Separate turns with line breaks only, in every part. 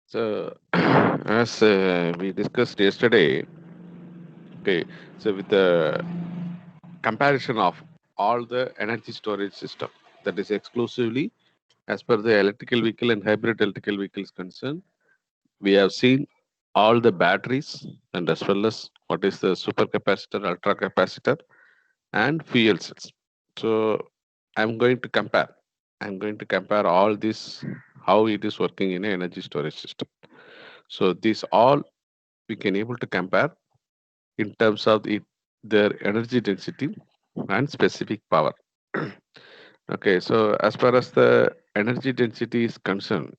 So, as we discussed yesterday, okay, so with the comparison of all the energy storage system that is exclusively as per the electrical vehicle and hybrid electrical vehicles concerned, we have seen all the batteries and as well as what is the supercapacitor, ultra capacitor, and fuel cells. So, I'm going to compare. I'm going to compare all this how it is working in an energy storage system. So, these all we can able to compare in terms of their energy density and specific power. Okay, so as far as the energy density is concerned,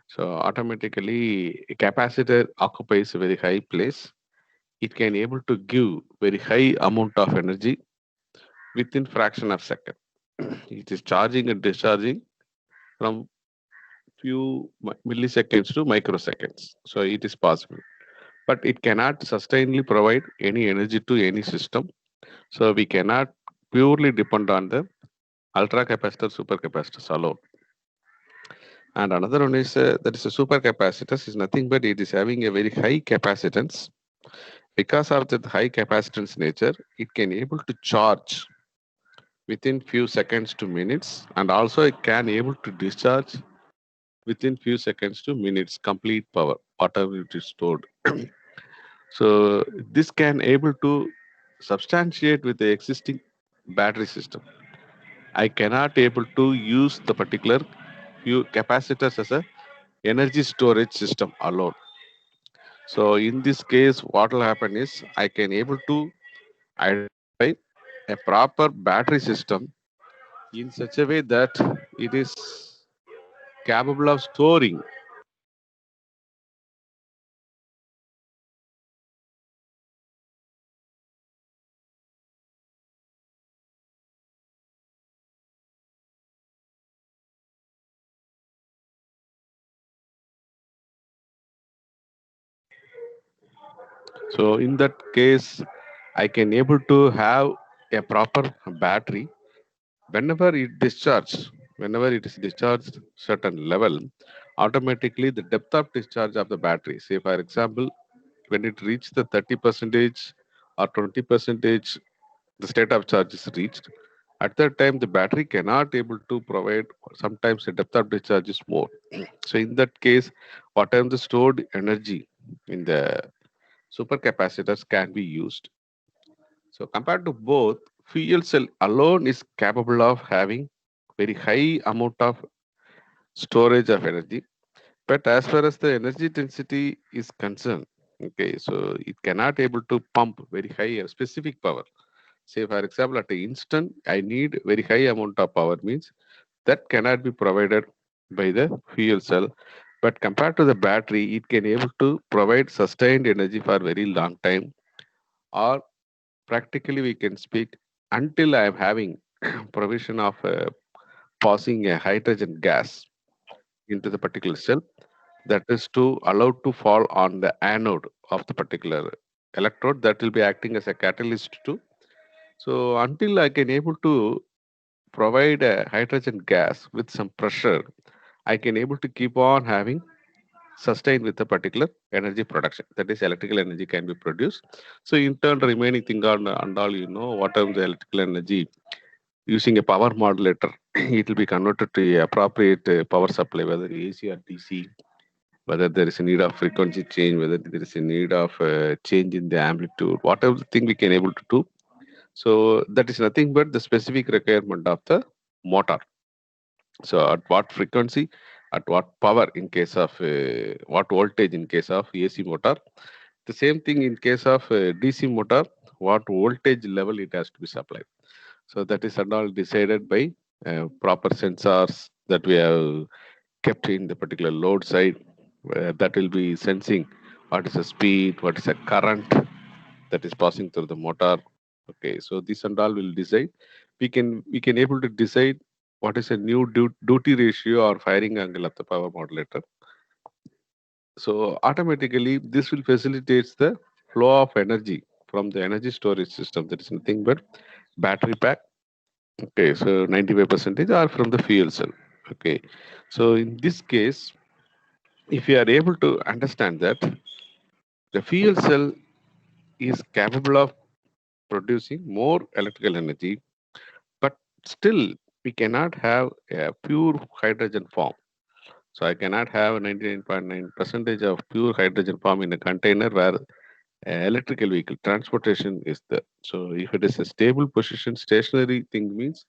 so automatically a capacitor occupies a very high place. It can able to give very high amount of energy within fraction of second. It is charging and discharging from few milliseconds to microseconds. So it is possible, but it cannot sustainably provide any energy to any system. So we cannot purely depend on the ultra capacitor, super capacitors alone. And another one is that is a super capacitors is nothing but it is having a very high capacitance. Because of that high capacitance nature, it can able to charge within few seconds to minutes, and also it can able to discharge within few seconds to minutes complete power whatever it is stored. So this can able to substantiate with the existing battery system. I cannot able to use the particular few capacitors as a energy storage system alone. So in this case, what will happen is I can able to identify a proper battery system in such a way that it is capable of storing. So in that case, I can able to have a proper battery whenever it discharges. Whenever it is discharged certain level, automatically the depth of discharge of the battery. Say for example, when it reaches the 30 percentage or 20 percentage, the state of charge is reached. At that time, the battery cannot able to provide. Sometimes the depth of discharge is more. So in that case, whatever the stored energy in the supercapacitors can be used. So compared to both, fuel cell alone is capable of having very high amount of storage of energy. But as far as the energy density is concerned, okay, so it cannot able to pump very high specific power. Say for example, at the instant I need very high amount of power means that cannot be provided by the fuel cell. But compared to the battery, it can able to provide sustained energy for very long time, or practically we can speak until I am having provision of passing a hydrogen gas into the particular cell, that is to allow to fall on the anode of the particular electrode that will be acting as a catalyst too. So until I can able to provide a hydrogen gas with some pressure, I can able to keep on having sustained with a particular energy production. That is, electrical energy can be produced. So in turn, remaining thing on and all, whatever the electrical energy using a power modulator, it will be converted to a appropriate power supply, whether AC or DC, whether there is a need of frequency change, whether there is a need of change in the amplitude, whatever the thing we can able to do. So that is nothing but the specific requirement of the motor. So at what frequency, at what power in case of what voltage in case of AC motor. The same thing in case of DC motor, what voltage level it has to be supplied. So that is and all decided by proper sensors that we have kept in the particular load side, that will be sensing what is the speed, what is the current that is passing through the motor. Okay, so this and all will decide. We can able to decide what is a new duty ratio or firing angle of the power modulator. So automatically this will facilitates the flow of energy from the energy storage system. That is nothing but battery pack. Okay, so 95 percentage are from the fuel cell. Okay, so in this case, If you are able to understand that the fuel cell is capable of producing more electrical energy, but still we cannot have a pure hydrogen form. So I cannot have 99.9 percentage of pure hydrogen form in a container where electrical vehicle transportation is there. So if it is a stable position, stationary thing means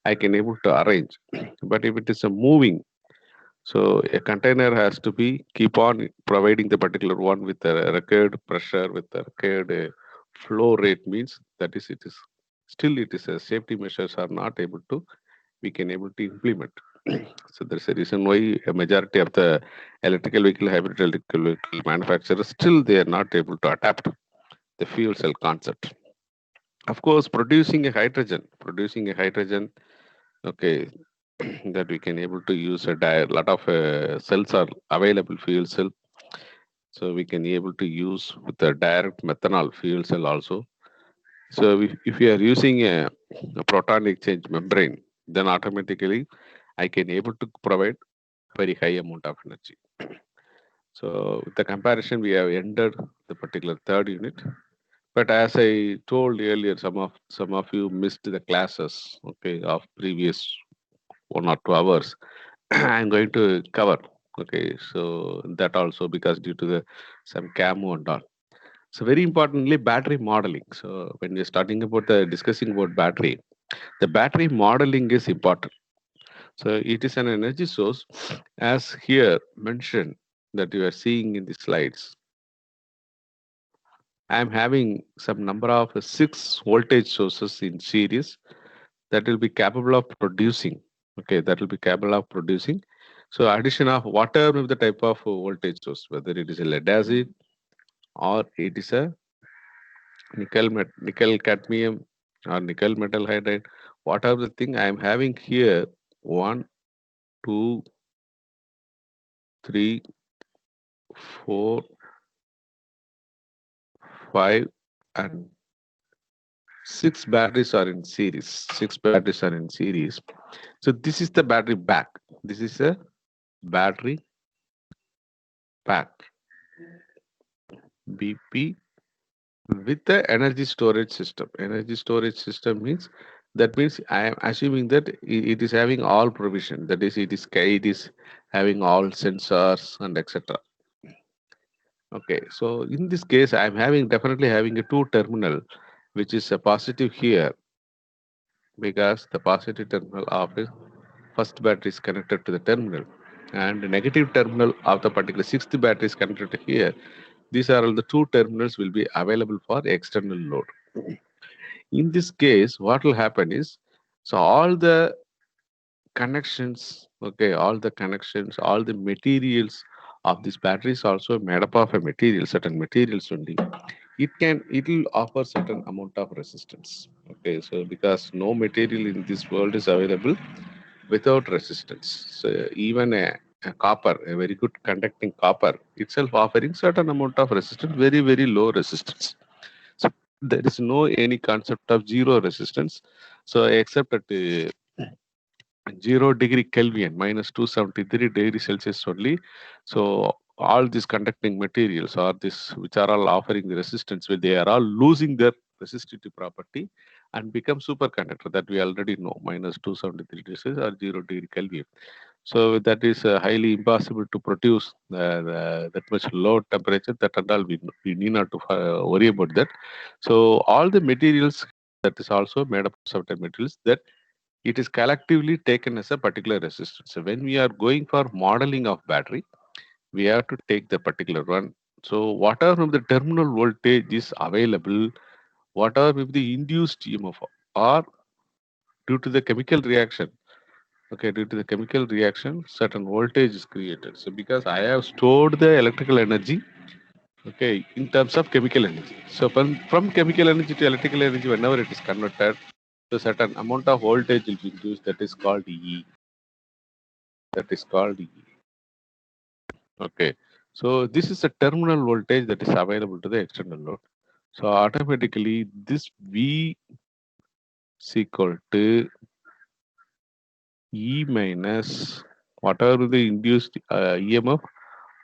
I can able to arrange. But if it is a moving, so a container has to be keep on providing the particular one with the required pressure, with the required flow rate means that is it is still it is a safety measures are not able to we can able to implement. So there's a reason why a majority of the electrical vehicle, hybrid electrical vehicle manufacturers still they are not able to adapt the fuel cell concept. Of course, producing a hydrogen, okay, that we can able to use a lot of cells are available fuel cell, so we can able to use with the direct methanol fuel cell also. So if we are using a proton exchange membrane, then automatically I can able to provide very high amount of energy. So with the comparison, we have entered the particular third unit. But as I told earlier, some of you missed the classes, okay, of previous 1 or 2 hours. I'm going to cover, okay. So that also because due to the some camo and all. So very importantly, battery modeling. So when we're starting about the discussing about battery, the battery modeling is important. So it is an energy source, as here mentioned that you are seeing in the slides. I'm having some number of 6 voltage sources in series that will be capable of producing. Okay, that will be capable of producing. So addition of whatever the type of voltage source, whether it is a lead acid or it is a nickel cadmium or nickel metal hydride, whatever the thing I am having here, one, two, three, four, five, and six batteries are in series. Six batteries are in series. So this is the battery pack. This is a battery pack, BP, with the energy storage system. Energy storage system means that means I am assuming that it is having all provision. That is, it is having all sensors and etc. Okay, so in this case, I am having definitely having a two terminal, which is a positive here because the positive terminal of the first battery is connected to the terminal, and the negative terminal of the particular sixth battery is connected to here. These are all the two terminals will be available for external load. In this case, what will happen is, so all the connections, okay, all the connections, all the materials of this battery is also made up of a material, certain materials only. It will offer certain amount of resistance. Okay, so because no material in this world is available without resistance. So even a copper, a very good conducting copper itself offering certain amount of resistance, very, very low resistance. So there is no any concept of zero resistance. So except at 0 degree Kelvin, minus 273 degrees Celsius only. So all these conducting materials or this which are all offering the resistance, well, they are all losing their resistivity property and become superconductor that we already know, minus 273 degrees Celsius or 0 degree Kelvin. So that is highly impossible to produce that much low temperature. That and all we need not to worry about that. So all the materials that is also made up of certain materials that it is collectively taken as a particular resistance. So when we are going for modeling of battery, we have to take the particular one. So whatever the terminal voltage is available, whatever the induced EMF or due to the chemical reaction. Okay, due to the chemical reaction, certain voltage is created. So because I have stored the electrical energy, okay, in terms of chemical energy. So from chemical energy to electrical energy, whenever it is converted, to certain amount of voltage will be induced. That is called E. That is called E. Okay. So this is a terminal voltage that is available to the external load. So automatically this V is equal to E minus whatever the induced EMF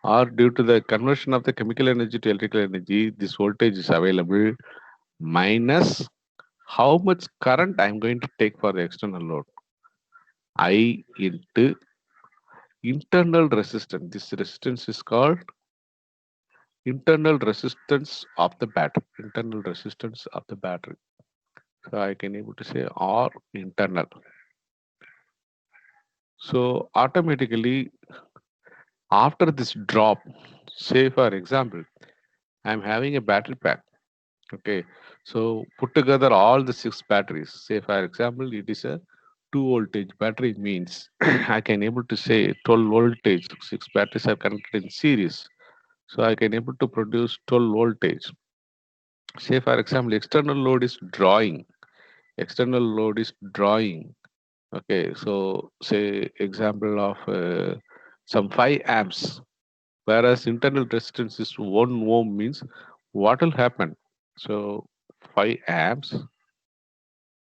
or due to the conversion of the chemical energy to electrical energy, this voltage is available minus how much current I'm going to take for the external load. I into internal resistance. This resistance is called internal resistance of the battery. Internal resistance of the battery. So I can able to say R internal. So automatically after this drop, say for example, I'm having a battery pack. Okay, so put together all the six batteries. Say for example, it is a 2 voltage battery means I can able to say 12 voltage. Six batteries are connected in series, so I can able to produce 12 voltage. Say for example, external load is drawing. External load is drawing. Okay, so say example of some 5 amps, whereas internal resistance is 1 ohm means what will happen? So 5 amps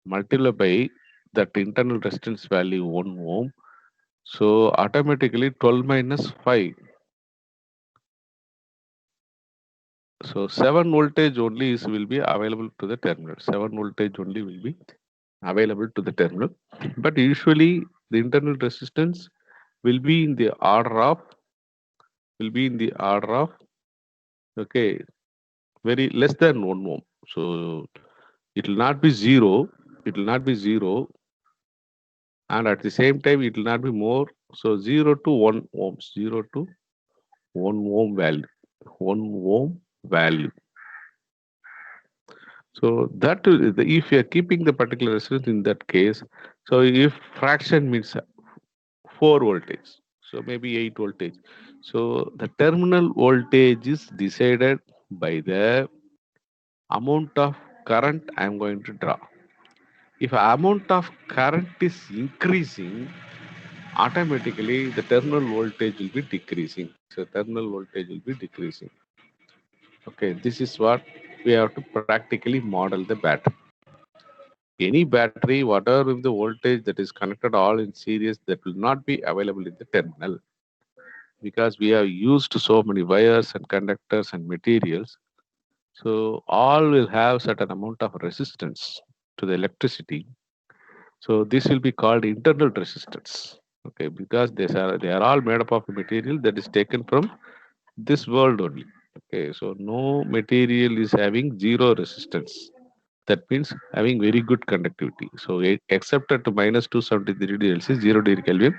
multiplied by that internal resistance value 1 ohm. So automatically 12 minus 5. So 7 voltage only is will be available to the terminal. 7 voltage only will be available to the terminal. But usually the internal resistance will be in the order of okay, very less than 1 ohm. So it will not be zero. It will not be zero, and at the same time it will not be more. So 0 to 1 ohms, 0 to 1 ohm value, 1 ohm value. So that if you are keeping the particular resistance in that case, so if fraction means 4 voltage, so maybe 8 voltage. So the terminal voltage is decided by the amount of current I am going to draw. If amount of current is increasing, automatically the terminal voltage will be decreasing. So terminal voltage will be decreasing. Okay, this is what we have to practically model the battery. Any battery, whatever if the voltage that is connected all in series, that will not be available in the terminal because we have used so many wires and conductors and materials. So all will have certain amount of resistance to the electricity. So this will be called internal resistance. Okay, because they are all made up of material that is taken from this world only. Okay, so no material is having zero resistance. That means having very good conductivity. So except at minus 273 degree Celsius, 0 degree Kelvin,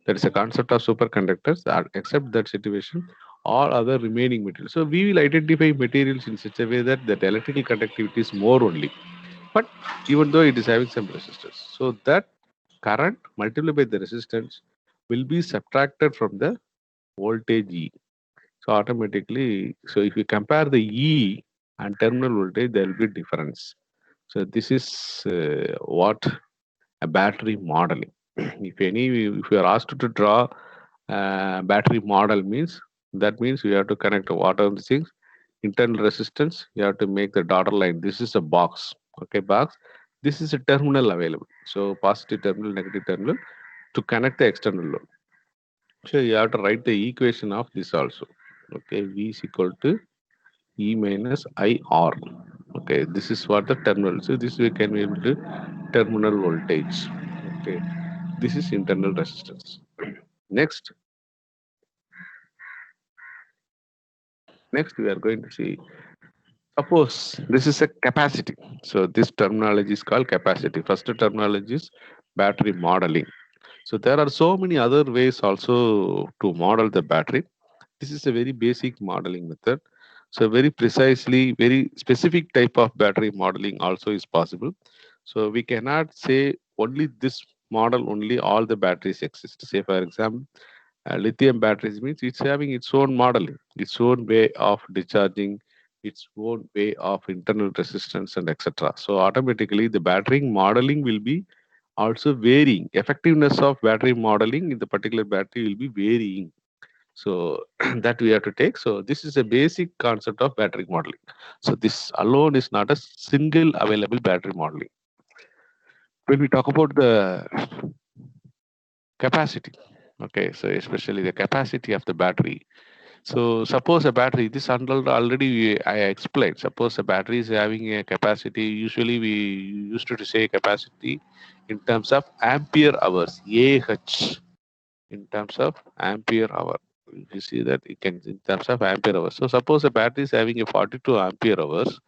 that is a concept of superconductors. Except that situation, all other remaining materials. So we will identify materials in such a way that that electrical conductivity is more only. But even though it is having some resistance, so that current multiplied by the resistance will be subtracted from the voltage E. So automatically, so if you compare the E and terminal voltage, there will be difference. So this is what a battery modeling. If you are asked to draw battery model means, that means you have to connect what are the things, internal resistance. You have to make the dotted line. This is a box. Okay, box. This is a terminal available. So positive terminal, negative terminal to connect the external load. So you have to write the equation of this also. Okay, V is equal to E minus IR. Okay, this is what the terminal. So this we can be able to terminal voltage. Okay, this is internal resistance. Next, next we are going to see. Suppose this is a capacity. So this terminology is called capacity. First terminology is battery modeling. So there are so many other ways also to model the battery. This is a very basic modeling method. So very precisely, very specific type of battery modeling also is possible. So we cannot say only this model, only all the batteries exist. Say for example, lithium batteries means it's having its own modeling, its own way of discharging, its own way of internal resistance and etc. So automatically the battery modeling will be also varying. Effectiveness of battery modeling in the particular battery will be varying. So that we have to take. So this is a basic concept of battery modeling. So this alone is not a single available battery modeling. When we talk about the capacity, okay, so especially the capacity of the battery. So suppose a battery, this I explained. Suppose a battery is having a capacity. Usually we used to say capacity in terms of ampere hours, AH, in terms of ampere hour. If you see that, you can in terms of ampere hours. So suppose a battery is having a 42 ampere hours,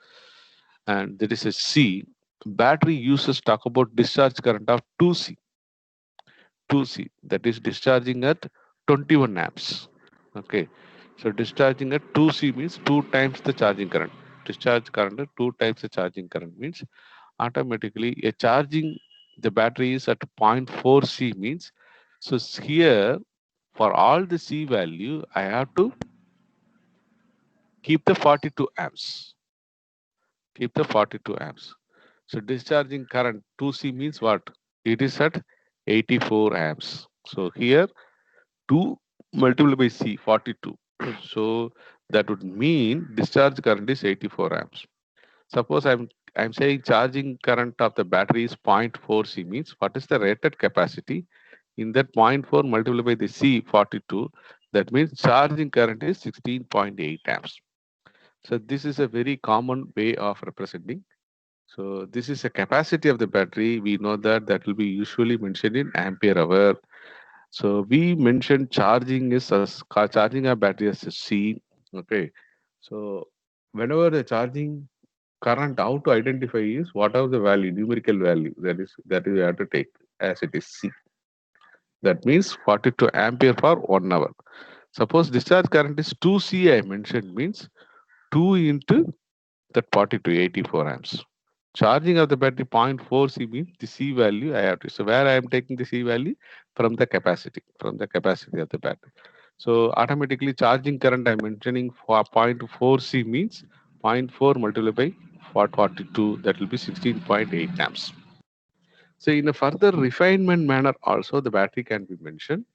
and there is a C. Battery uses talk about discharge current of 2C. 2C, that is discharging at 21 amps. Okay, so discharging at 2C means two times the charging current. Discharge current at two times the charging current means automatically a charging the battery is at 0.4C means, so here for all the C value I have to keep the 42 amps. Keep the 42 amps. So discharging current 2C means what? It is at 84 amps. So here 2 multiplied by C 42. So that would mean discharge current is 84 amps. Suppose I'm saying charging current of the battery is 0.4 C means what is the rated capacity? In that zero point 0.4 multiplied by the C 42, that means charging current is 16.8 amps. So this is a very common way of representing. So this is a capacity of the battery. We know that that will be usually mentioned in ampere hour. So we mentioned charging is as charging a battery as a C. Okay. So whenever the charging current, how to identify is whatever the value, numerical value that you have to take as it is C. That means 42 ampere for 1 hour. Suppose discharge current is 2C, I mentioned means 2 into that 42, 84 amps. Charging of the battery 0.4 C means the C value I have to. So where I am taking the C value from the capacity of the battery. So automatically charging current I'm mentioning for 0.4 C means 0.4 multiplied by 42, that will be 16.8 amps. So in a further refinement manner also the battery can be mentioned.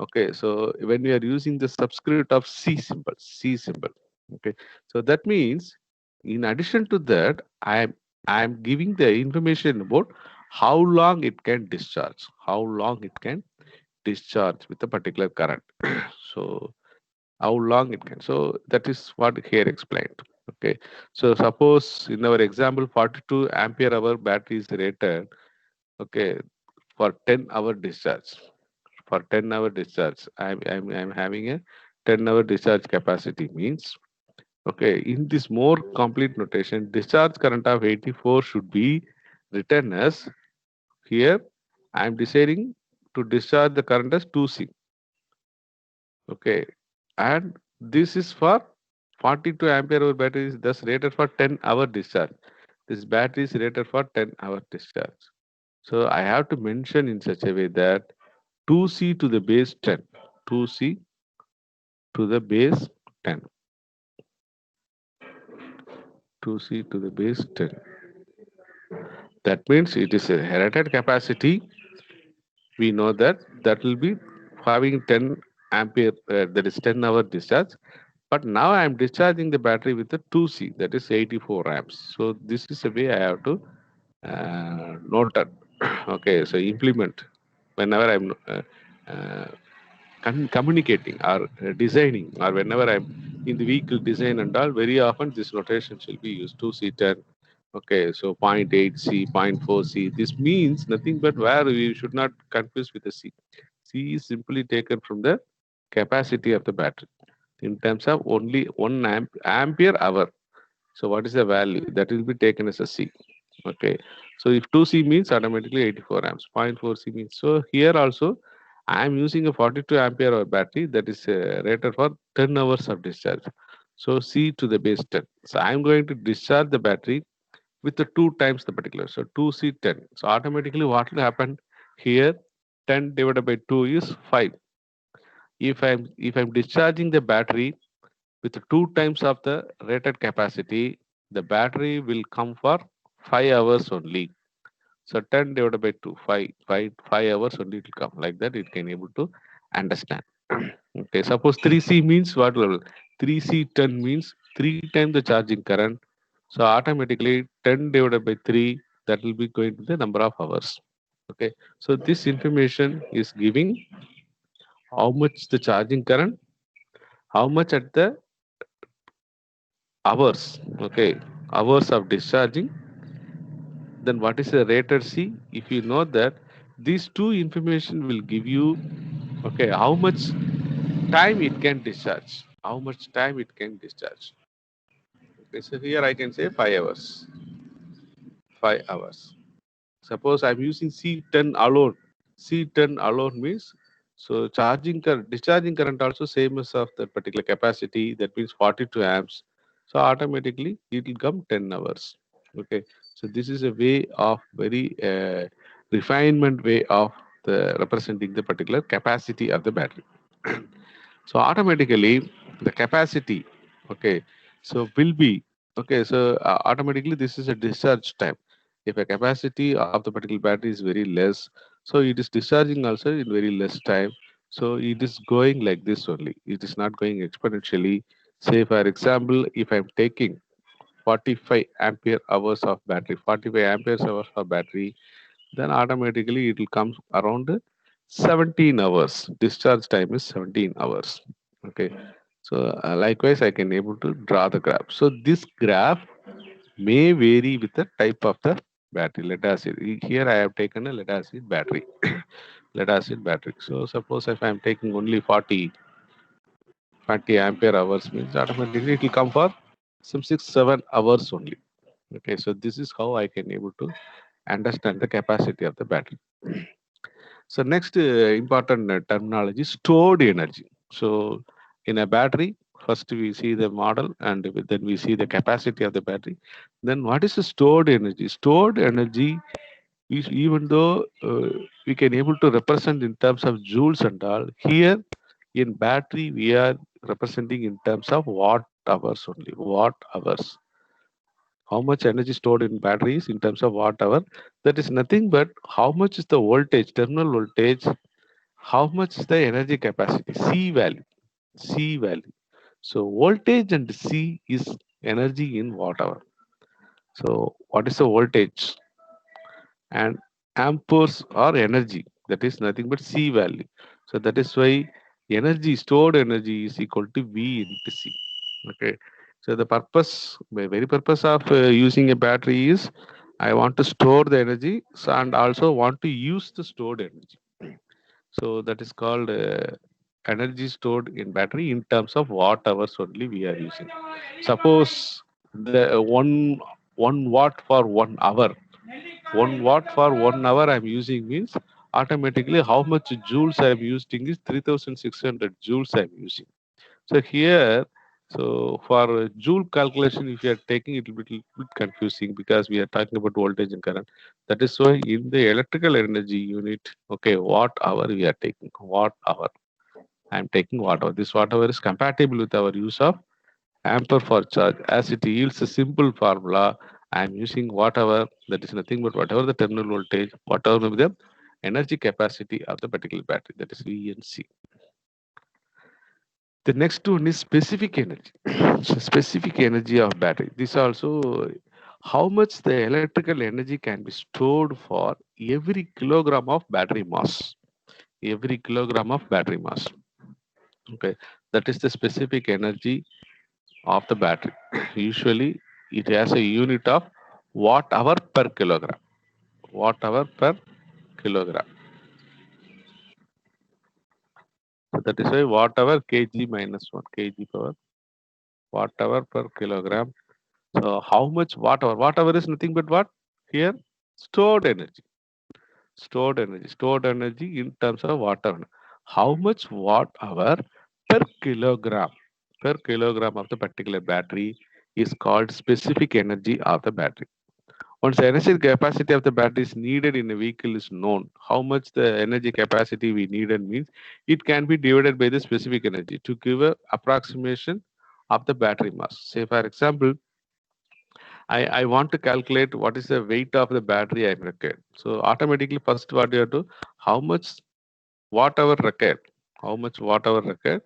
Okay, so when we are using the subscript of C symbol. Okay, so that means in addition to that, I am giving the information about how long it can discharge, how long it can discharge with a particular current. So how long it can. So that is what here explained. Okay, so suppose in our example, 42 ampere hour battery is rated. Okay, for 10-hour discharge, for 10-hour discharge I'm having a 10-hour discharge capacity means, okay, in this more complete notation discharge current of 84 should be written as, here I'm deciding to discharge the current as 2C. Okay, and this is for 42 ampere hour battery is thus rated for 10-hour discharge. This battery is rated for 10-hour discharge. So I have to mention in such a way that 2C to the base 10, 2C to the base 10, 2C to the base 10. That means it is a rated capacity. We know that that will be having 10 ampere, that is 10-hour discharge. But now I am discharging the battery with a 2C, that is 84 amps. So this is a way I have to note that. Okay, so implement whenever I'm uh, communicating or designing, or whenever I'm in the vehicle design and all, very often this notation shall be used 2C10. Okay, so 0.8C, 0.4C. This means nothing but where we should not confuse with the C. C is simply taken from the capacity of the battery in terms of only 1 ampere hour. So what is the value? That will be taken as a C. Okay. So if 2C means automatically 84 amps, 0.4C means. So here also I am using a 42 ampere hour battery that is rated for 10 hours of discharge. So C to the base 10. So I am going to discharge the battery with the 2 times the particular. So 2C 10. So automatically what will happen here? 10 divided by 2 is 5. If I'm discharging the battery with 2 times of the rated capacity, the battery will come for 5 hours only. So 10 divided by 2, 5 hours only it will come. Like that, it can able to understand. Okay, suppose 3C means what level? 3C 10 means 3 times the charging current. So automatically 10 divided by 3, that will be going to the number of hours. Okay, so this information is giving how much the charging current how much at the hours, okay, hours of discharging, then what is the rated C? If you know that, these two information will give you, okay, how much time it can discharge, how much time it can discharge. Okay, so here I can say 5 hours, 5 hours. Suppose I'm using C10 alone. C10 alone means, so charging current, discharging current also same as of that particular capacity. That means 42 amps. So automatically it will come 10 hours. Okay. So this is a way of very refinement way of the representing the particular capacity of the battery. So automatically the capacity, okay, so will be, okay, so automatically this is a discharge time. If a capacity of the particular battery is very less, so it is discharging also in very less time. So it is going like this only. It is not going exponentially. Say for example, if I'm taking 45 ampere hours of battery, 45 amperes hours of battery, then automatically it will come around 17 hours. Discharge time is 17 hours. Okay. So likewise, I can able to draw the graph. So this graph may vary with the type of the battery. Lead acid. Here I have taken a lead acid battery. Lead acid battery. So suppose if I am taking only 40 ampere hours, means automatically it will come for some 6-7 hours only. Okay. So this is how I can able to understand the capacity of the battery. So next important terminology, stored energy. So in a battery, first we see the model and then we see the capacity of the battery. Then what is the stored energy? Stored energy is, even though we can able to represent in terms of joules and all, here in battery we are representing in terms of watt hours only. Watt hours. How much energy stored in batteries in terms of watt hour? That is nothing but how much is the voltage, terminal voltage, how much is the energy capacity, C value, C value. So voltage and C is energy in watt hour. So what is the voltage? And amperes or energy, that is nothing but C value. So that is why energy, stored energy is equal to V into C. Okay. So the purpose, the very purpose of using a battery is, I want to store the energy, so, and also want to use the stored energy. So that is called energy stored in battery in terms of watt hours only we are using. Suppose the 1 watt for 1 hour, 1 watt for 1 hour I'm using means automatically how much joules I'm using is 3600 joules I'm using. So here, so for joule calculation, if you are taking it, will be little bit confusing because we are talking about voltage and current. That is why in the electrical energy unit, okay, watt hour we are taking watt hour. I am taking watt hour. This watt hour is compatible with our use of ampere for charge. As it yields a simple formula, I am using watt hour. That is nothing but whatever the terminal voltage, whatever may be the energy capacity of the particular battery. That is V and C. The next one is specific energy. So specific energy of battery. This also how much the electrical energy can be stored for every kilogram of battery mass. Every kilogram of battery mass. Okay, that is the specific energy of the battery. Usually, it has a unit of watt hour per kilogram. Watt hour per kilogram. So that is why watt hour kg minus 1 kg power watt hour per kilogram. So how much watt hour? Watt hour is nothing but what? Here, stored energy. Stored energy. Stored energy in terms of watt hour. How much watt hour per kilogram? Per kilogram of the particular battery is called specific energy of the battery. Once the energy capacity of the battery is needed in a vehicle is known, how much the energy capacity we needed means it can be divided by the specific energy to give a approximation of the battery mass. Say for example, I want to calculate what is the weight of the battery I'm required. So automatically first what you have to, how much watt hour required, how much watt hour required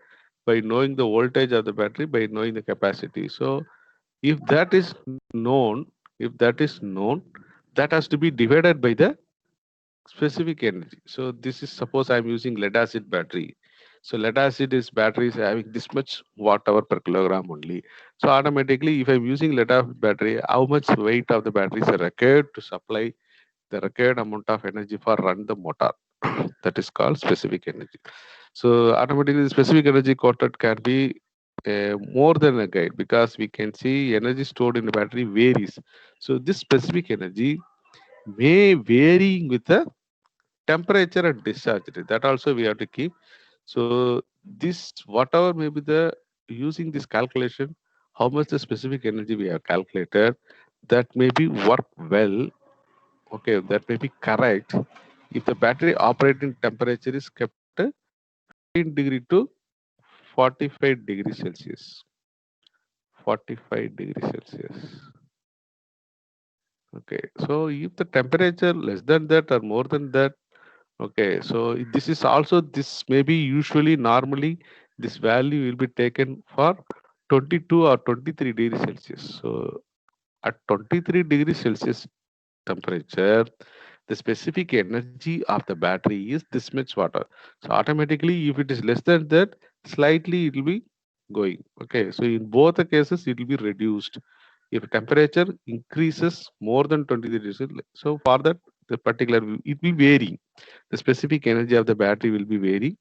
by knowing the voltage of the battery, by knowing the capacity. So if that is known, if that is known, that has to be divided by the specific energy. So this is suppose I'm using lead acid battery. So lead acid is battery is having this much watt hour per kilogram only. So automatically, if I'm using lead acid battery, how much weight of the battery is required to supply the required amount of energy for run the motor? That is called specific energy. So automatically, the specific energy quoted can be more than a guide, because we can see energy stored in the battery varies. So this specific energy may vary with the temperature and discharge rate. That also we have to keep. So this whatever may be the using this calculation, how much the specific energy we have calculated, that may be work well. Okay, that may be correct if the battery operating temperature is kept 15 degree to 45 degrees Celsius. 45 degrees Celsius. Okay, so if the temperature less than that or more than that, okay, so this is also, this may be usually normally this value will be taken for 22 or 23 degrees Celsius. So at 23 degrees Celsius temperature, the specific energy of the battery is this much water. So automatically, if it is less than that, slightly it will be going. Okay, so in both the cases, it will be reduced. If temperature increases more than 23 degrees, so for that, the particular it will vary. The specific energy of the battery will be varying.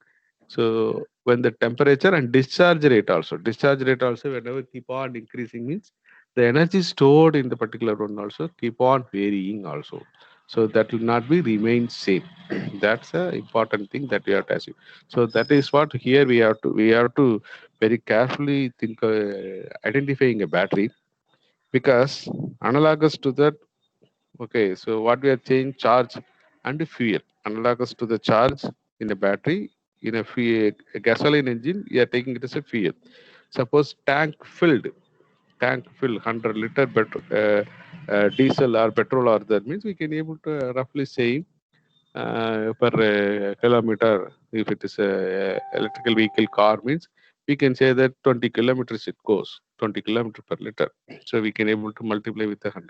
So when the temperature and discharge rate also whenever keep on increasing means the energy stored in the particular one also keep on varying also. So that will not be remain same. That's a important thing that we have to achieve. So that is what here we have to very carefully think identifying a battery, because analogous to that. Okay, so what we are saying, charge and fuel. Analogous to the charge in a battery, in a gasoline engine, you are taking it as a fuel. Suppose tank filled 100 liter diesel or petrol, or that means we can able to roughly save per kilometer. If it is a electrical vehicle car means we can say that 20 kilometers it goes, 20 kilometer per liter. So we can able to multiply with 100.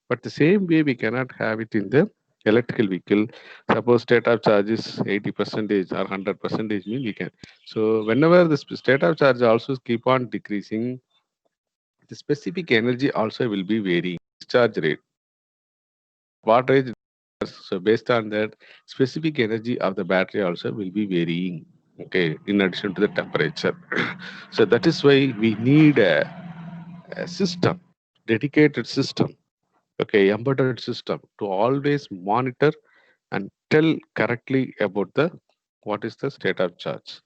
But the same way we cannot have it in the electrical vehicle. Suppose state of charge is 80 percentage or 100 percentage mean we can. So whenever the state of charge also keep on decreasing, the specific energy also will be varying. Discharge rate, wattage. So based on that, specific energy of the battery also will be varying. Okay, in addition to the temperature. So that is why we need a system, dedicated system, okay, embedded system to always monitor and tell correctly about the what is the state of charge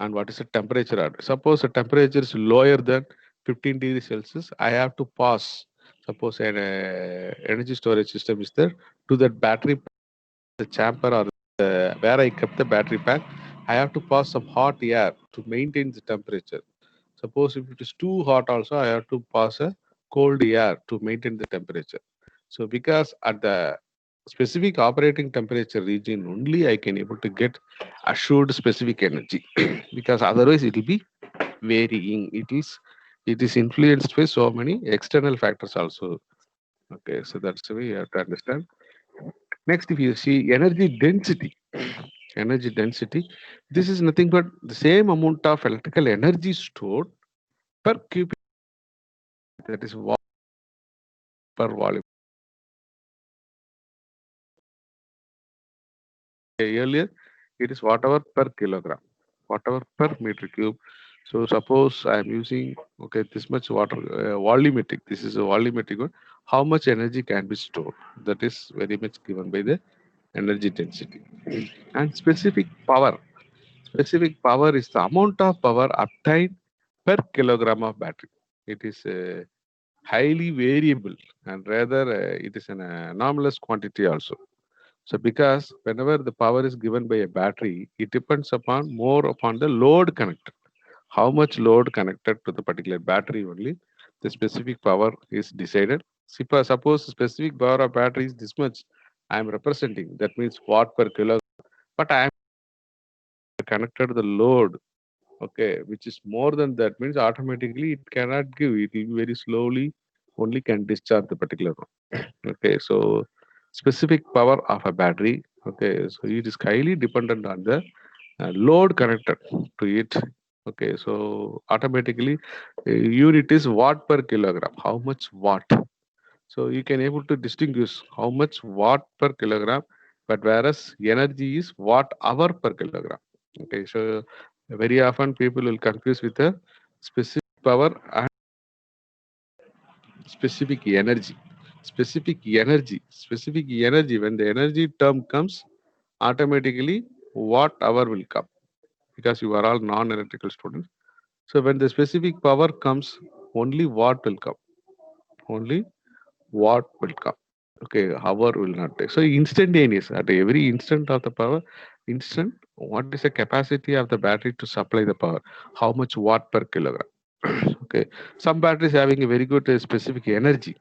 and what is the temperature. Suppose the temperature is lower than 15 degrees Celsius, I have to pass. Suppose an energy storage system is there, to that battery, the chamber or where I kept the battery pack, I have to pass some hot air to maintain the temperature. Suppose if it is too hot, also I have to pass a cold air to maintain the temperature. So because at the specific operating temperature region only I can able to get assured specific energy, because otherwise it will be varying. It is influenced by so many external factors also. Okay, so that's the way you have to understand. Next, if you see energy density, this is nothing but the same amount of electrical energy stored per cubic, that is watt per volume. Earlier, it is whatever per kilogram, whatever per meter cube. So suppose I am using, okay, this much water, volumetric. This is a volumetric one. How much energy can be stored? That is very much given by the energy density. And specific power. Specific power is the amount of power obtained per kilogram of battery. It is highly variable, and rather it is an anomalous quantity also. So because whenever the power is given by a battery, it depends upon more upon the load connected. How much load connected to the particular battery only, the specific power is decided. Suppose the specific power of battery is this much, I am representing. That means watt per kilo. But I am connected to the load, okay, which is more than that means automatically it cannot give. It will very slowly only can discharge the particular one. Okay, so specific power of a battery. Okay, so it is highly dependent on the load connected to it. Okay, so automatically unit is watt per kilogram. How much watt? So you can able to distinguish how much watt per kilogram, but whereas energy is watt hour per kilogram. Okay, so very often people will confuse with a specific power and specific energy. Specific energy. When the energy term comes, automatically watt hour will come because you are all non-electrical students. So when the specific power comes, only watt will come. Only watt will come. Okay, hour will not take. So instantaneous at every instant of the power, instant. What is the capacity of the battery to supply the power? How much watt per kilogram? Okay, some batteries having a very good specific energy.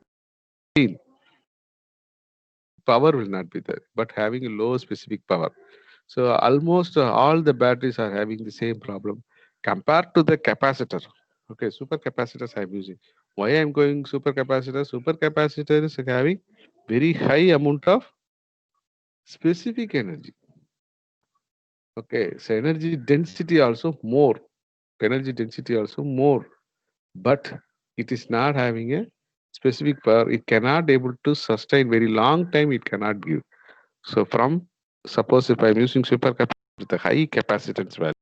Power will not be there, but having a low specific power. So almost all the batteries are having the same problem compared to the capacitor. Okay, super capacitors I'm using. Why I'm going super capacitor? Super capacitor is having very high amount of specific energy. Okay, so energy density also more. Energy density also more, but it is not having a specific power. It cannot able to sustain very long time. It cannot give. So from suppose if I'm using super capacitor with a high capacitance value,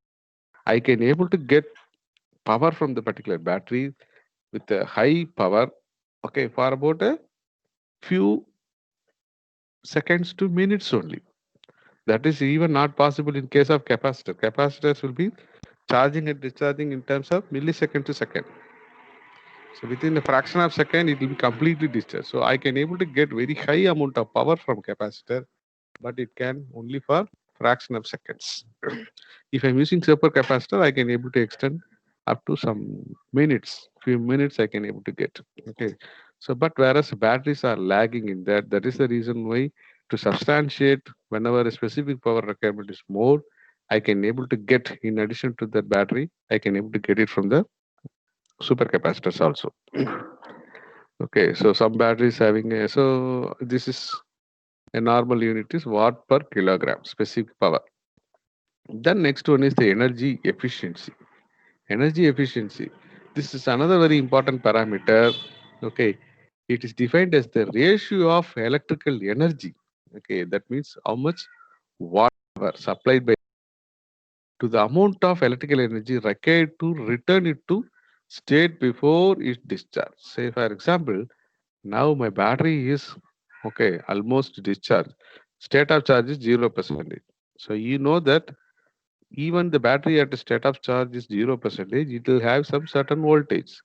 I can able to get power from the particular battery with a high power. Okay, for about a few seconds to minutes only. That is even not possible in case of capacitor. Capacitors will be charging and discharging in terms of millisecond to second. So within a fraction of second, it will be completely discharged. So I can able to get very high amount of power from capacitor, but it can only for fraction of seconds. If I'm using super capacitor, I can able to extend up to some minutes, few minutes I can able to get. Okay. So but whereas batteries are lagging in that, that is the reason why to substantiate whenever a specific power requirement is more, I can able to get in addition to the battery, I can able to get it from the supercapacitors also. Okay, so some batteries having a, so this is a normal unit is watt per kilogram specific power. Then next one is the energy efficiency. Energy efficiency. This is another very important parameter. Okay, it is defined as the ratio of electrical energy. Okay, that means how much watt hour supplied by to the amount of electrical energy required to return it to state before it discharged. Say for example, now my battery is okay, almost discharged. State of charge is 0%. So you know that even the battery at a state of charge is 0%, it will have some certain voltage.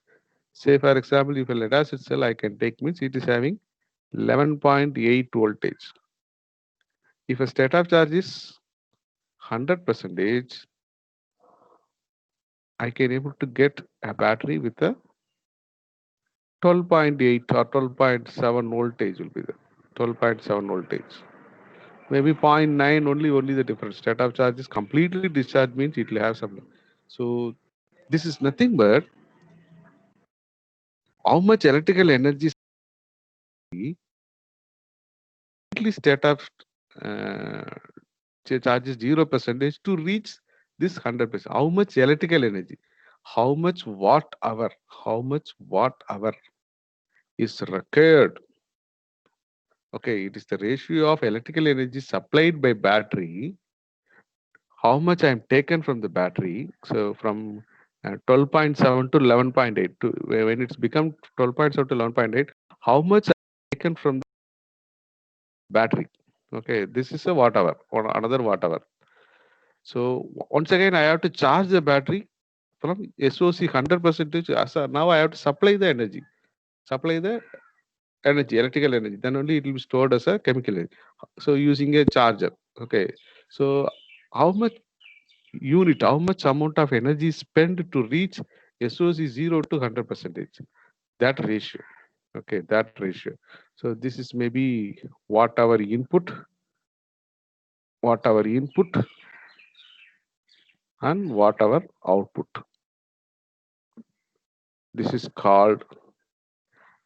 Say for example, if a lead acid cell I can take means it is having 11.8 voltage. If a state of charge is 100%, I can able to get a battery with a 12.8 or 12.7 voltage will be there. 12.7 voltage. Maybe zero point 0.9 only the difference. State of charge is completely discharged means it will have some. So this is nothing but how much electrical energy completely state of uh, charge is 0% to reach this 100%. How much electrical energy? How much watt hour? How much watt hour is required? Okay, it is the ratio of electrical energy supplied by battery, how much I'm taken from the battery. So from 12.7 to 11.8 to when it's become 12.7 to 11.8, how much I taken from the battery. Okay, this is a watt hour or another watt hour. So once again, I have to charge the battery from SOC 100%. Now I have to supply the energy, supply the energy, electrical energy. Then only it will be stored as a chemical energy. So using a charger. Okay, so how much unit, how much amount of energy spent to reach SOC 0 to 100 percentage? That ratio. Okay, that ratio. So this is maybe what our input, what our input, and what our output. This is called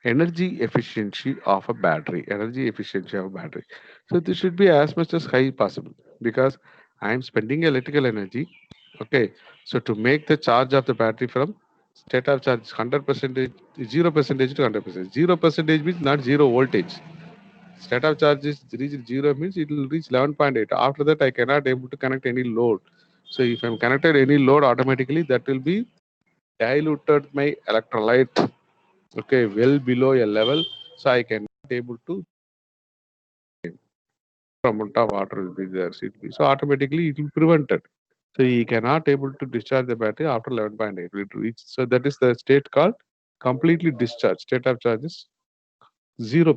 energy efficiency of a battery. Energy efficiency of a battery. So this should be as much as high possible because I am spending electrical energy. Okay, so to make the charge of the battery from state of charge 100%, 0% to 100%. 0% means not zero voltage. State of charge is reached zero means it will reach 11.8. After that, I cannot able to connect any load. So if I'm connected any load, automatically that will be diluted my electrolyte. Okay, well below a level, so I cannot able to amount of water will be there. So automatically it will prevent it. So he cannot able to discharge the battery after 11.8. It reach. So that is the state called completely discharged. State of charge is 0%.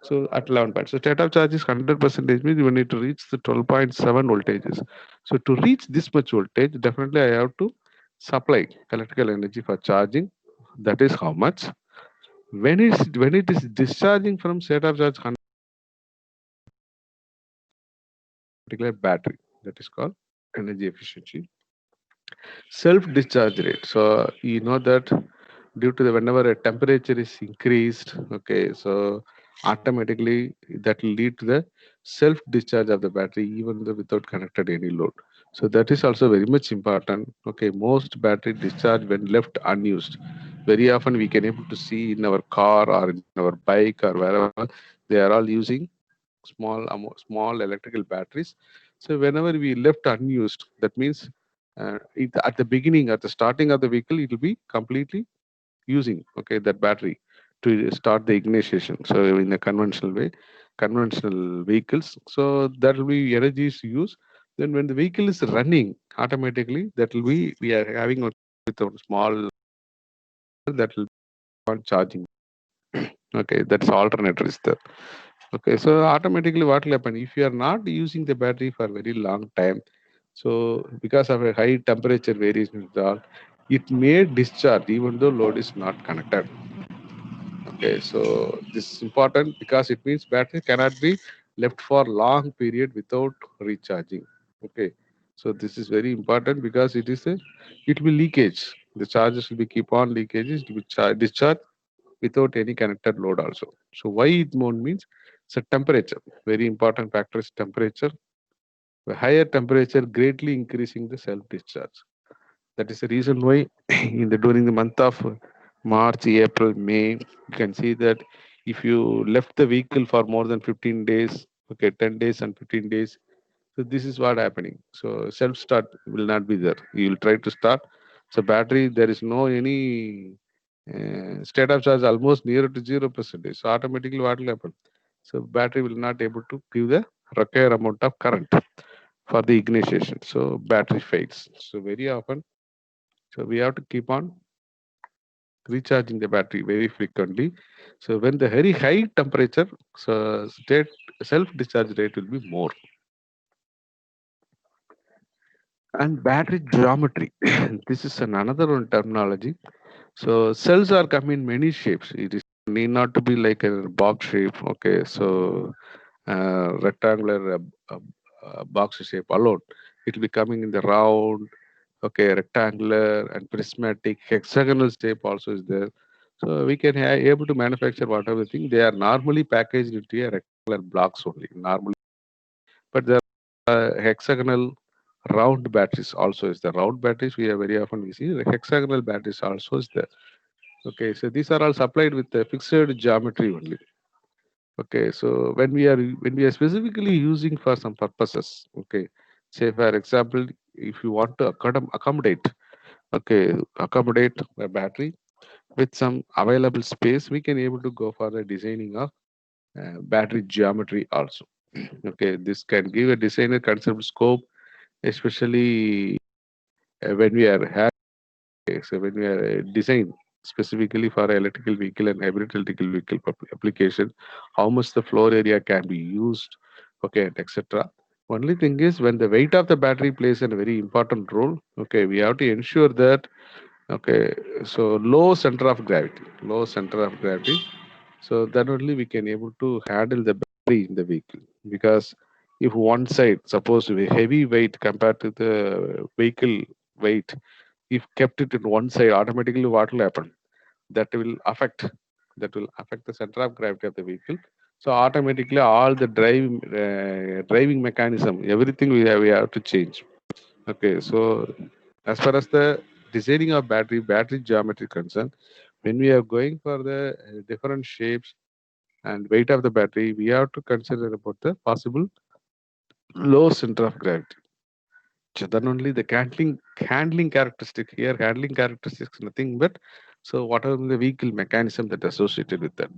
So at 11 point. So state of charge is 100% means you need to reach the 12.7 voltages. So to reach this much voltage, definitely I have to supply electrical energy for charging. That is how much. When it is discharging from state of charge 100 particular battery, that is called energy efficiency. Self discharge rate. So you know that due to the whenever a temperature is increased, okay, so automatically that will lead to the self discharge of the battery even though without connected any load. So that is also very much important. Okay, most battery discharge when left unused. Very often we can able to see in our car or in our bike or wherever they are all using small electrical batteries. So whenever we left unused, that means at the beginning, at the starting of the vehicle, it will be completely using that battery to start the ignition. So in a conventional way, conventional vehicles, so that will be energy is used. Then when the vehicle is running, automatically that will be we are having with a small that will be on charging. Okay, that's alternator is there. Okay, so automatically what will happen if you are not using the battery for very long time? So because of a high temperature variation, it may discharge even though load is not connected. Okay, so this is important because it means battery cannot be left for long period without recharging. Okay, so this is very important because it will be leakage. The charges will be keep on leakages. It will be discharge without any connected load also. So why it won't means it's a temperature. Very important factor is temperature. The higher temperature greatly increasing the self discharge. That is the reason why in the during the month of March, April, May, you can see that if you left the vehicle for more than 15 days, okay, 10 days and 15 days, so this is what happening. So self start will not be there. You will try to start. So battery, there is no any state of charge almost near to 0%. So automatically what will happen? So battery will not able to give the required amount of current for the ignition. So battery fails. So very often, so we have to keep on recharging the battery very frequently. So when the very high temperature, so state self discharge rate will be more. And battery geometry. This is another one terminology. So cells are come in many shapes. It is need not to be like a box shape. Okay, so rectangular box shape alone. It will be coming in the round, okay, rectangular and prismatic, hexagonal shape also is there. So we can able to manufacture whatever thing. They are normally packaged into a rectangular blocks only, normally. But there are hexagonal round batteries also is the round batteries we are very often we see. The hexagonal batteries also is there. Okay, so these are all supplied with the fixed geometry only. Okay, so when we are specifically using for some purposes, okay, say for example, if you want to accommodate a battery with some available space, we can able to go for the designing of battery geometry also. Okay, this can give a designer concept scope, especially when we are so when we are design specifically for electrical vehicle and hybrid electrical vehicle application, how much the floor area can be used, okay, and etc. Only thing is when the weight of the battery plays a very important role. Okay, we have to ensure that okay, so low center of gravity. So then only we can able to handle the battery in the vehicle because if one side suppose we heavy weight compared to the vehicle weight, if kept it in one side, automatically what will happen? That will affect the center of gravity of the vehicle. So automatically all the driving mechanism, everything we have to change. Okay, so as far as the designing of battery geometry concerned, when we are going for the different shapes and weight of the battery, we have to consider about the possible low center of gravity. So then only the handling characteristic here, handling characteristics nothing but so whatever the vehicle mechanism that associated with that.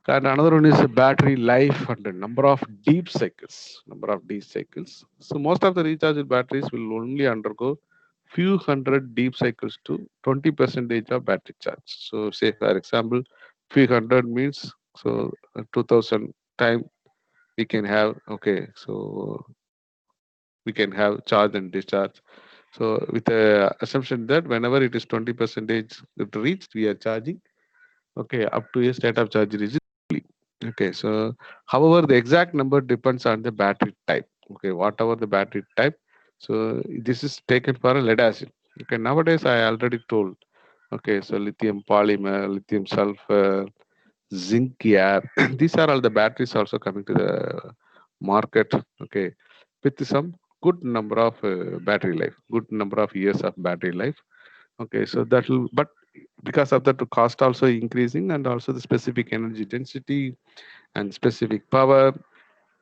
And another one is the battery life and the number of deep cycles. Number of deep cycles. So most of the rechargeable batteries will only undergo few hundred deep cycles to 20 percentage of battery charge. So say for example, few hundred means so 2000 time we can have okay. So we can have charge and discharge. So with the assumption that whenever it is 20 percentage it reached, we are charging okay up to a state of charge is okay. So however the exact number depends on the battery type. Okay, whatever the battery type. So this is taken for a lead acid. Okay, nowadays I already told. Okay, so lithium polymer, lithium sulfur, zinc, yeah. These are all the batteries also coming to the market. Okay, with some good number of battery life, good number of years of battery life. Okay, so that will, but because of that, the cost also increasing and also the specific energy density and specific power.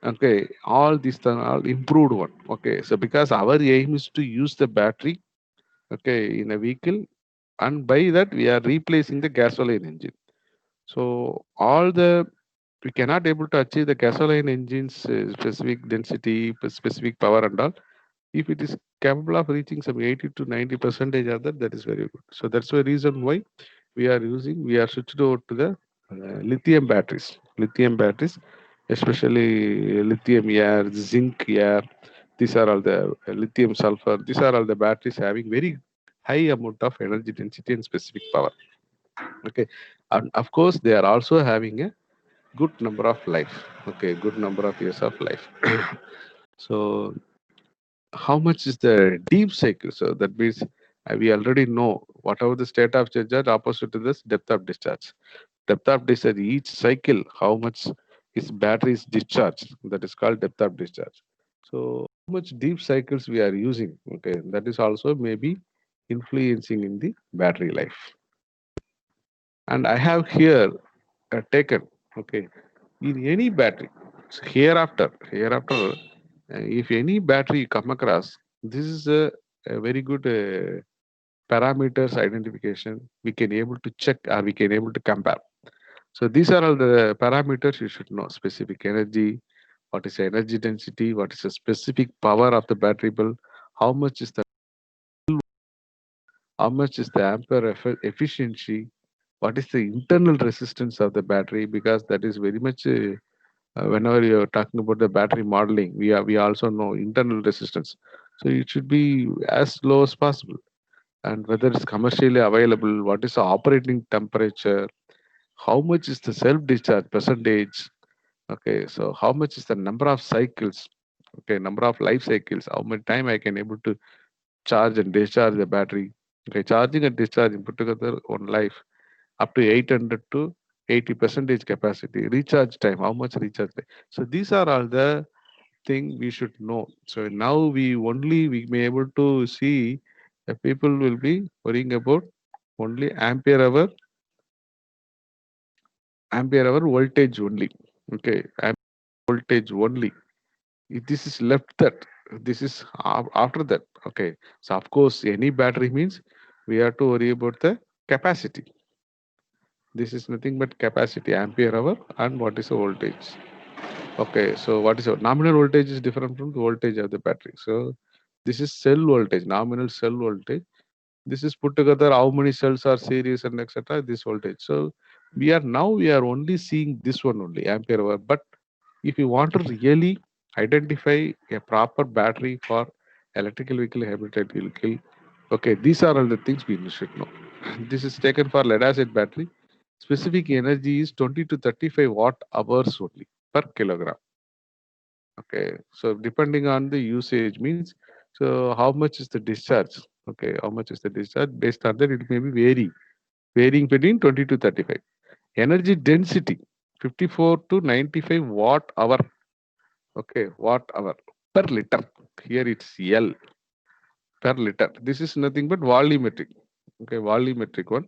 Okay, all these are all improved one. Okay, so because our aim is to use the battery, okay, in a vehicle, and by that we are replacing the gasoline engine. So all the we cannot able to achieve the gasoline engine's specific density, specific power and all. If it is capable of reaching some 80 to 90 percentage of that, that is very good. So that's the reason why we are switched over to the lithium batteries. Lithium batteries, especially lithium air, zinc air. These are all the lithium sulfur. These are all the batteries having very high amount of energy density and specific power. Okay, and of course they are also having a good number of life. Okay, good number of years of life. So how much is the deep cycle? So that means we already know whatever the state of charge opposite to this depth of discharge. Depth of discharge, each cycle, how much is battery is discharged. That is called depth of discharge. So how much deep cycles we are using. Okay, that is also maybe influencing in the battery life. And I have here taken okay in any battery. So hereafter, if any battery you come across, this is a very good parameters identification. We can able to check or we can able to compare. So these are all the parameters you should know: specific energy, what is the energy density, what is the specific power of the battery build, how much is the how much is the ampere efficiency, what is the internal resistance of the battery, because that is very much whenever you're talking about the battery modeling, we also know internal resistance. So it should be as low as possible. And whether it's commercially available, what is the operating temperature, how much is the self discharge percentage. Okay, so how much is the number of cycles, okay, number of life cycles, how much time I can able to charge and discharge the battery. Okay, charging and discharging put together on life up to 800 to 80 percentage capacity. Recharge time, how much recharge time. So these are all the thing we should know. So now we may able to see that people will be worrying about only ampere hour voltage only. Okay, voltage only. If this is left that, this is after that. Okay, so of course any battery means we have to worry about the capacity. This is nothing but capacity, ampere hour, and what is the voltage. Okay, so what is the nominal voltage is different from the voltage of the battery. So this is cell voltage, nominal cell voltage. This is put together how many cells are series and etc. This voltage. So we are only seeing this one only ampere hour. But if you want to really identify a proper battery for electrical vehicle, hybrid vehicle, okay, these are all the things we should know. This is taken for lead acid battery. Specific energy is 20 to 35 watt hours only per kilogram. Okay, so depending on the usage means, so how much is the discharge? Okay, how much is the discharge? Based on that, it may be varying between 20 to 35. Energy density 54 to 95 watt hour. Okay, watt hour per liter. Here it's L per liter. This is nothing but volumetric. Okay, volumetric one.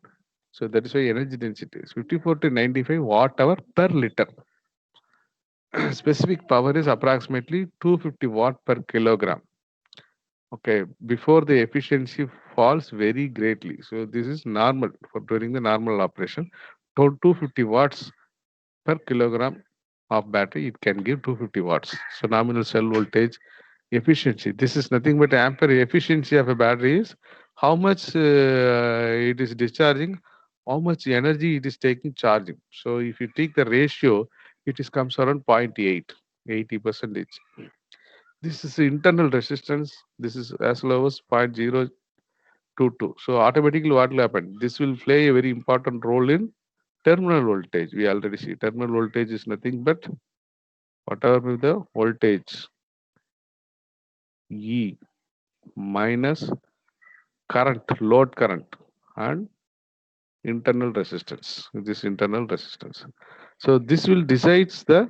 So that is why energy density is 54 to 95 watt hour per liter. Specific power is approximately 250 watt per kilogram. Okay, before the efficiency falls very greatly. So this is normal for during the normal operation. 250 watts per kilogram of battery, it can give 250 watts. So nominal cell voltage efficiency. This is nothing but ampere efficiency of a battery is how much it is discharging, how much energy it is taking charging. So if you take the ratio, it is comes around 0.8, 80%. This is the internal resistance. This is as low as 0.022. So automatically what will happen? This will play a very important role in terminal voltage. We already see terminal voltage is nothing but whatever with the voltage E minus current, load current, and internal resistance. This internal resistance. So this will decides the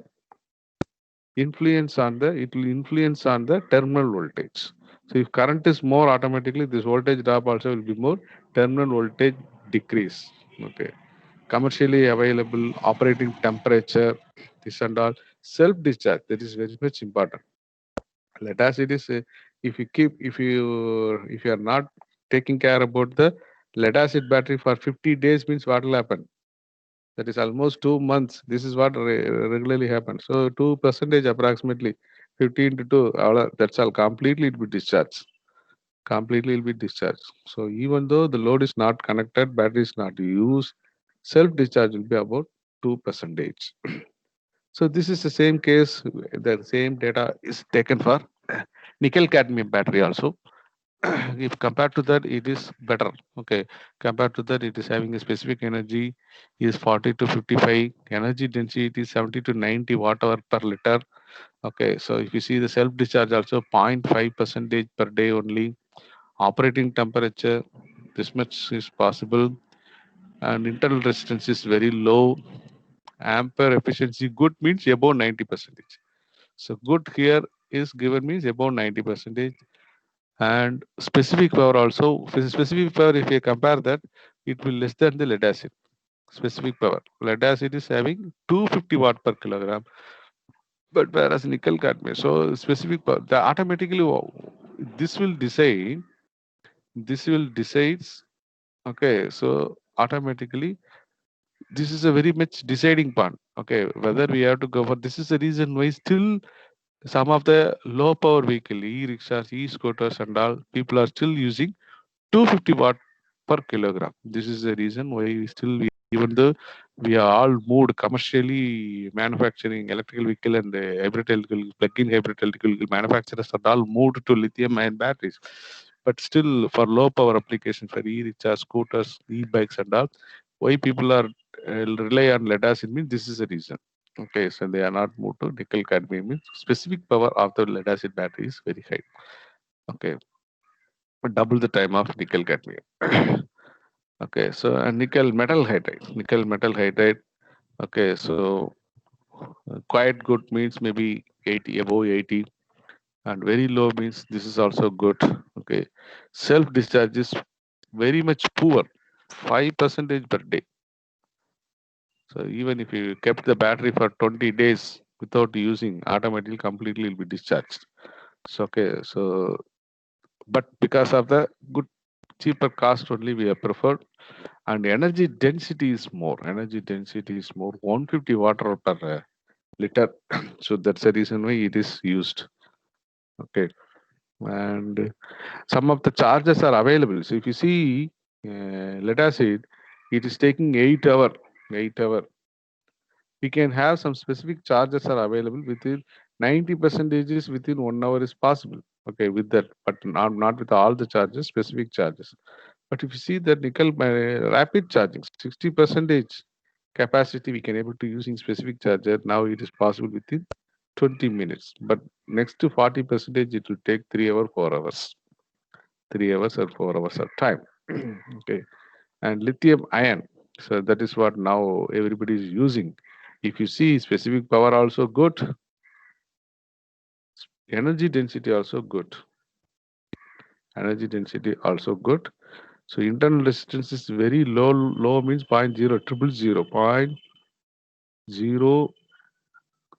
it will influence on the terminal voltage. So if current is more, automatically this voltage drop also will be more, terminal voltage decrease. Okay, commercially available operating temperature, this and all, self discharge, that is very much important. Let us it is if you are not taking care about the lead acid battery for 50 days, means what will happen? That is almost 2 months. This is what regularly happens. So 2% approximately 15 to 2. That's all. Completely it will be discharged. Completely will be discharged. So even though the load is not connected, battery is not used, self discharge will be about 2%. So this is the same case. The same data is taken for nickel cadmium battery also. If compared to that, it is better. Okay, compared to that, it is having a specific energy is 40 to 55. Energy density is 70 to 90 watt hour per liter. Okay, so if you see the self discharge also 0.5 percentage per day only. Operating temperature, this much is possible, and internal resistance is very low. Ampere efficiency good means above 90 percentage. So good here is given means above 90 percentage. And specific power also, specific power, if you compare that, it will less than the lead acid. Specific power, lead acid is having 250 watt per kilogram, but whereas nickel cadmium, so specific power, the automatically this will decide, this will decides. Okay, so automatically this is a very much deciding part. Okay, whether we have to go for, this is the reason why still some of the low power vehicle, e-rickshaws, e-scooters and all, people are still using 250 watt per kilogram. This is the reason why even though we are all moved commercially manufacturing electrical vehicle and hybrid electrical, plug-in hybrid electrical vehicle manufacturers are all moved to lithium-ion batteries. But still, for low power application for e-rickshaw, scooters, e-bikes and all, why people are rely on lead acid means this is the reason. Okay, so they are not moved to nickel cadmium means specific power of the lead acid battery is very high. Okay, double the time of nickel cadmium. Okay, so nickel metal hydride, nickel metal hydride. Okay, so quite good means maybe 80, above 80, and very low means this is also good. Okay, self discharge is very much poor, 5% per day. So even if you kept the battery for 20 days without using, automatically completely will be discharged. So okay, so but because of the good cheaper cost only we have preferred, and energy density is more. Energy density is more, 150 watt hour per liter. So that's the reason why it is used. Okay, and some of the charges are available. So if you see, let us say it is taking 8 hour, 8 hour. We can have some specific charges are available within 90 percentages within 1 hour is possible. Okay, with that, but not with all the charges, specific charges. But if you see the nickel rapid charging, 60 percentage capacity we can able to using specific charger. Now it is possible within 20 minutes. But next to 40 percentage, it will take 3 hours, 4 hours, 3 hours or 4 hours of time. Okay, and lithium ion. So that is what now everybody is using. If you see specific power also good, energy density also good. Energy density also good. So internal resistance is very low. Low means 0.000, point zero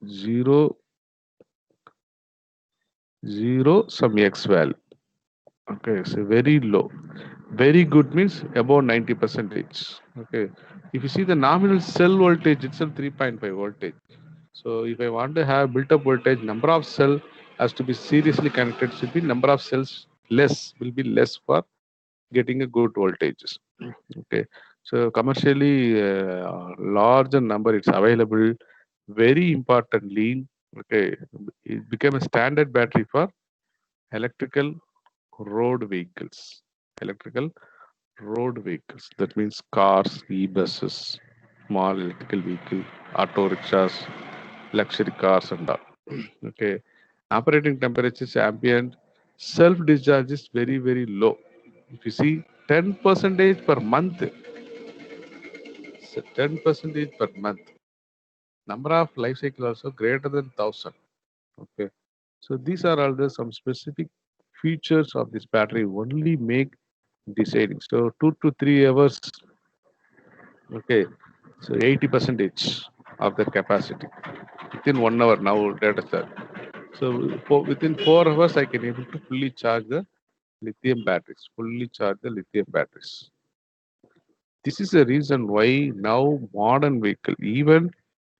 zero zero some x value. Okay, so very low. Very good means above 90 percentage. Okay, if you see the nominal cell voltage itself 3.5 voltage. So if I want to have built up voltage, number of cell has to be seriously connected. Should be number of cells less, will be less for getting a good voltages. Okay, so commercially larger number it's available. Very importantly, okay, it became a standard battery for electrical road vehicles. Electrical road vehicles. That means cars, e-buses, small electrical vehicle, auto rickshaws, luxury cars and all. Okay. Operating temperature is ambient. Self-discharge is very, very low. If you see 10 percentage per month, 10 percentage per month. Number of life cycle also greater than 1000. Okay. So these are all the some specific features of this battery only make deciding. So 2 to 3 hours. Okay. So 80 percentage of the capacity within 1 hour now data start. So within 4 hours I can able to fully charge the lithium batteries. Fully charge the lithium batteries. This is the reason why now modern vehicle even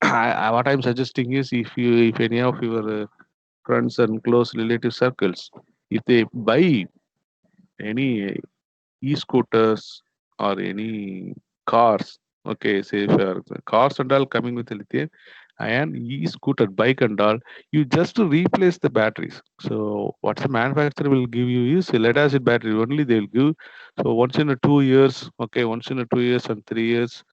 what I'm suggesting is if any of your friends and close relative circles if they buy any e-scooters or any cars. Okay, say if cars and all coming with lithium and e-scooter bike and all, you just to replace the batteries. So what the manufacturer will give you is a lead acid battery only they will give. So once in a 2 years, okay, once in a 2 years and 3 years,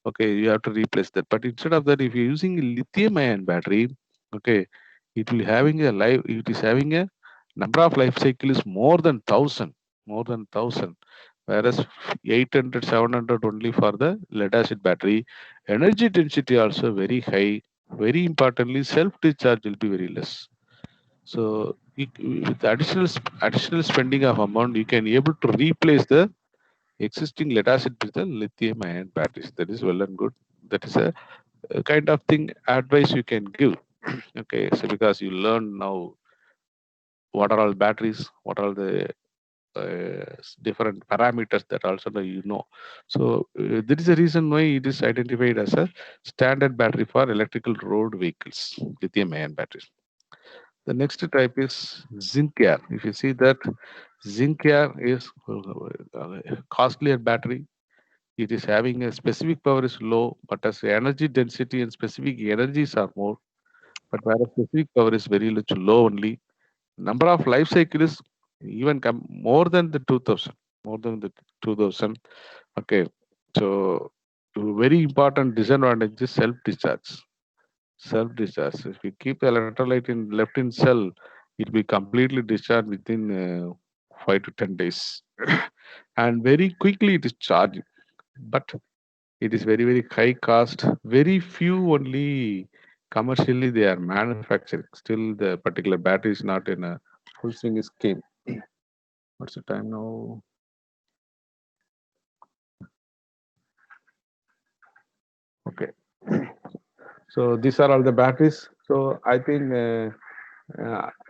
okay, you have to replace that. But instead of that, if you're using a lithium ion battery, okay, it will having a life. It is having a number of life cycle is more than thousand. Whereas 800, 700 only for the lead acid battery. Energy density also very high. Very importantly, self discharge will be very less. So with additional spending of amount, you can able to replace the existing lead acid with the lithium ion batteries. That is well and good. That is a kind of thing advice you can give. Okay, so because you learn now what are all batteries, what are the different parameters that also you know. So there is a reason why it is identified as a standard battery for electrical road vehicles, lithium ion batteries. The next type is zinc air. If you see that zinc air is costlier battery. It is having a specific power is low, but as energy density and specific energies are more, but whereas specific power is very much low only. Number of life cycle is even more than the 2000, more than the 2000. Okay, so very important disadvantage is self discharge. Self discharge. If you keep the electrolyte in left in cell, it will be completely discharged within 5 to 10 days, and very quickly it is charged. But it is very very high cost. Very few only commercially they are manufacturing. Still, the particular battery is not in a full swing scheme. What's the time now? Okay. So these are all the batteries. So I think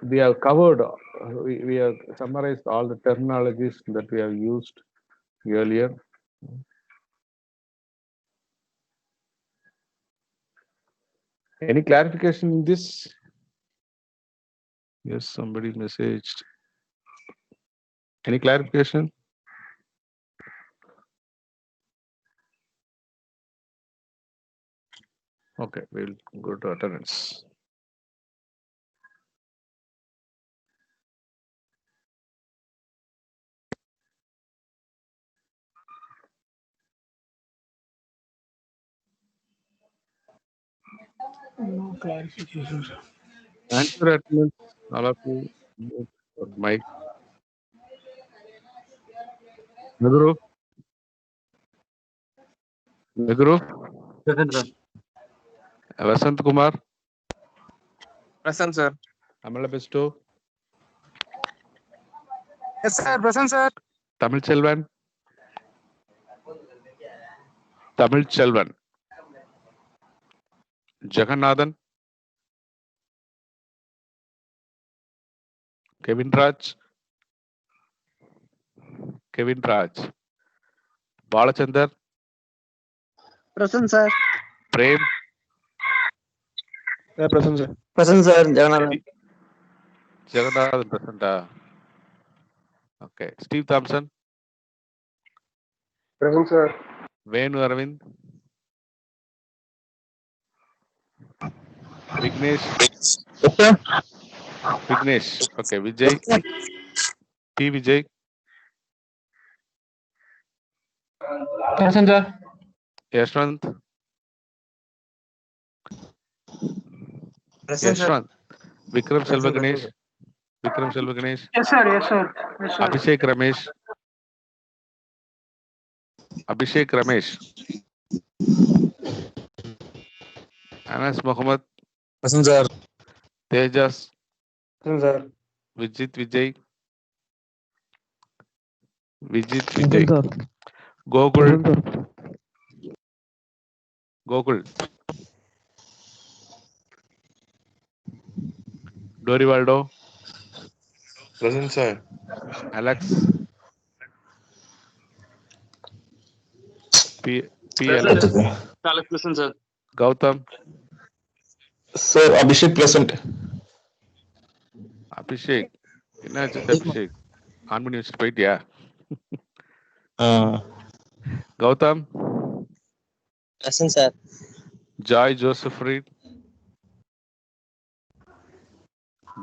we have covered. We have summarized all the terminologies that we have used earlier. Any clarification in this? Yes, somebody messaged. Any clarification? Okay, we'll go to attendance.
No clarification.
Thank you for attendance, all of you. Mute your mic. Madhuru, Neguru,
Present, sir.
Vasant Kumar,
Present, sir.
Amala Besto,
Yes, sir. Present, sir.
Tamil Selvan, Tamil Selvan, Jagannathan, Kevin Raj, Balachandar,
Present, sir.
Prem,
Present, sir. Present, sir. Jagannath.
Jagannathan present. Okay. Steve Thompson,
Present, sir.
Venu Aravind, Vignesh, Vignesh. Okay. Vijay, T. Vijay,
Present, sir.
Yashwant,
Present, sir.
Yashwant, Vikram Selva
Present,
Ganesh,
sir.
Vikram Selva Ganesh,
Yes, sir. Yes, sir. Yes, sir.
Abhishek Ramesh, Abhishek Ramesh, Anas Mohammed,
Present, sir.
Tejas,
Present, sir.
Vijit Vijay, Vijit Vijay, Gokul, Gokul, Dorivaldo,
Present, sir.
Alex, P.
Present,
Alex,
sir. Alex, present, sir.
Gautam,
Sir, Abhishek present.
Abhishek. என்னாச்சு Abhishek on பண்ணி வச்சுட்டு போயிட்டியா? Gautham,
Present, sir.
Joy Joseph Reed,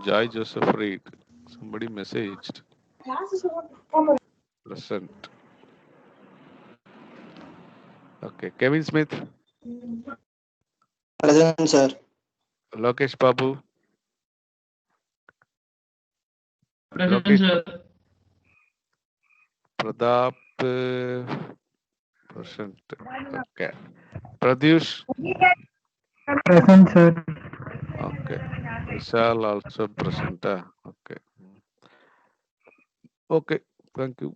Joy Joseph Reed. Somebody messaged. Present. Okay. Kevin Smith,
Present, sir.
Lokesh Babu,
Present,
Lokesh,
sir.
Pradap, present. Okay. Pradyush,
Present, sir.
okay. Vishal also present. Okay. Okay. Thank you.